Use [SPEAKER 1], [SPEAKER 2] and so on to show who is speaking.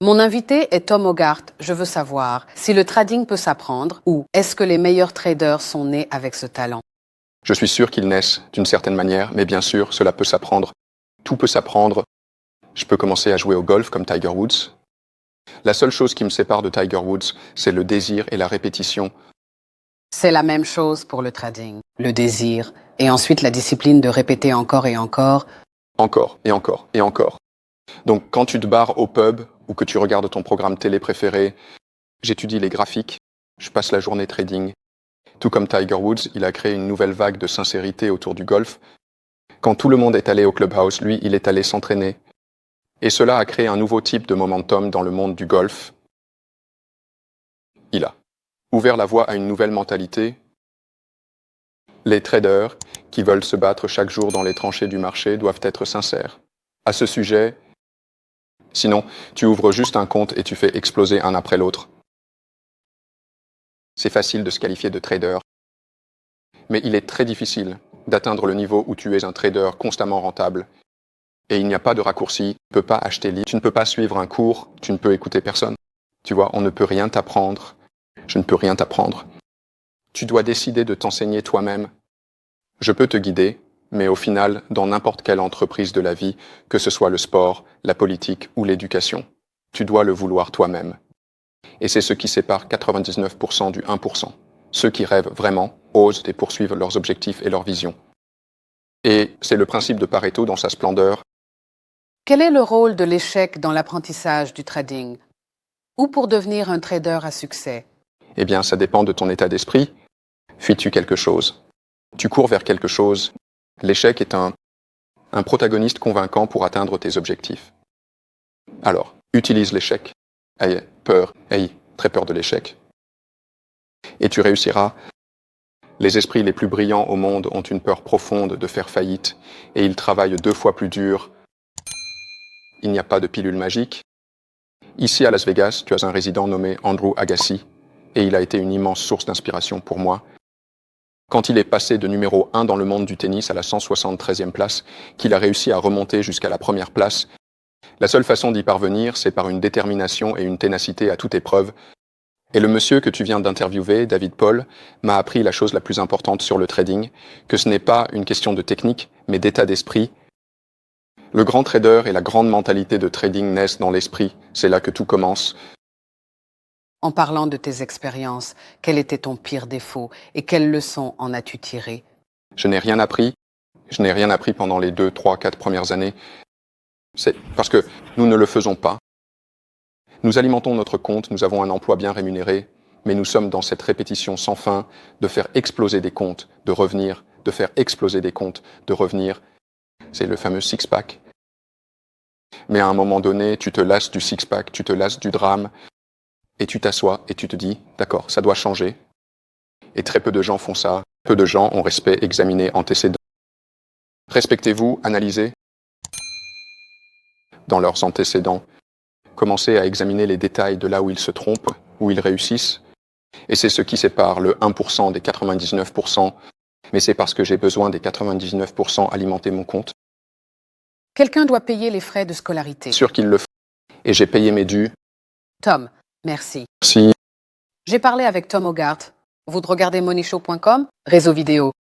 [SPEAKER 1] Mon invité est Tom Hogarth. Je veux savoir si le trading peut s'apprendre ou est-ce que les meilleurs traders sont nés avec ce talent?
[SPEAKER 2] Je suis sûr qu'ils naissent d'une certaine manière, mais bien sûr, cela peut s'apprendre. Tout peut s'apprendre. Je peux commencer à jouer au golf comme Tiger Woods. La seule chose qui me sépare de Tiger Woods, c'est le désir et la répétition.
[SPEAKER 1] C'est la même chose pour le trading. Le désir et ensuite la discipline de répéter encore et encore.
[SPEAKER 2] Encore et encore et encore. Donc quand tu te barres au pub ou que tu regardes ton programme télé préféré, j'étudie les graphiques, je passe la journée trading. Tout comme Tiger Woods, il a créé une nouvelle vague de sincérité autour du golf. Quand tout le monde est allé au clubhouse, lui, il est allé s'entraîner. Et cela a créé un nouveau type de momentum dans le monde du golf. Il a ouvert la voie à une nouvelle mentalité. Les traders qui veulent se battre chaque jour dans les tranchées du marché doivent être sincères. À ce sujet, sinon, tu ouvres juste un compte et tu fais exploser un après l'autre. C'est facile de se qualifier de trader, mais il est très difficile d'atteindre le niveau où tu es un trader constamment rentable. Et il n'y a pas de raccourci, tu ne peux pas acheter libre, tu ne peux pas suivre un cours, tu ne peux écouter personne. Tu vois, on ne peut rien t'apprendre, je ne peux rien t'apprendre. Tu dois décider de t'enseigner toi-même. Je peux te guider, mais au final, dans n'importe quelle entreprise de la vie, que ce soit le sport, la politique ou l'éducation, tu dois le vouloir toi-même. Et c'est ce qui sépare 99% du 1%. Ceux qui rêvent vraiment osent et poursuivent leurs objectifs et leurs visions. Et c'est le principe de Pareto dans sa splendeur.
[SPEAKER 1] Quel est le rôle de l'échec dans l'apprentissage du trading? Ou pour devenir un trader à succès?
[SPEAKER 2] Eh bien, ça dépend de ton état d'esprit. Fuis-tu quelque chose? Tu cours vers quelque chose. L'échec est un protagoniste convaincant pour atteindre tes objectifs. Alors, utilise l'échec. Aie peur, aie très peur de l'échec. Et tu réussiras. Les esprits les plus brillants au monde ont une peur profonde de faire faillite et ils travaillent 2 fois plus dur. Il n'y a pas de pilule magique. Ici à Las Vegas, tu as un résident nommé Andrew Agassi et il a été une immense source d'inspiration pour moi. Quand il est passé de numéro 1 dans le monde du tennis à la 173e place, qu'il a réussi à remonter jusqu'à la première place, la seule façon d'y parvenir, c'est par une détermination et une ténacité à toute épreuve. Et le monsieur que tu viens d'interviewer, David Paul, m'a appris la chose la plus importante sur le trading, que ce n'est pas une question de technique, mais d'état d'esprit. Le grand trader et la grande mentalité de trading naissent dans l'esprit, c'est là que tout commence.
[SPEAKER 1] En parlant de tes expériences, quel était ton pire défaut et quelles leçons en as-tu tiré?
[SPEAKER 2] Je n'ai rien appris. Je n'ai rien appris pendant les 2, 3, 4 premières années. C'est parce que nous ne le faisons pas. Nous alimentons notre compte, nous avons un emploi bien rémunéré, mais nous sommes dans cette répétition sans fin de faire exploser des comptes, de revenir, de faire exploser des comptes, de revenir. C'est le fameux six-pack. Mais à un moment donné, tu te lasses du six-pack, tu te lasses du drame, et tu t'assois et tu te dis, d'accord, ça doit changer. Et très peu de gens font ça. Peu de gens ont respect, examiné, antécédent. Respectez-vous, analysez dans leurs antécédents. Commencez à examiner les détails de là où ils se trompent, où ils réussissent. Et c'est ce qui sépare le 1% des 99%. Mais c'est parce que j'ai besoin des 99% alimenter mon compte.
[SPEAKER 1] Quelqu'un doit payer les frais de scolarité.
[SPEAKER 2] Sûr qu'ils le font. Et j'ai payé mes dus.
[SPEAKER 1] Tom, merci.
[SPEAKER 2] Merci.
[SPEAKER 1] J'ai parlé avec Tom Hogarth. Vous regardez moneyshow.com, réseau vidéo.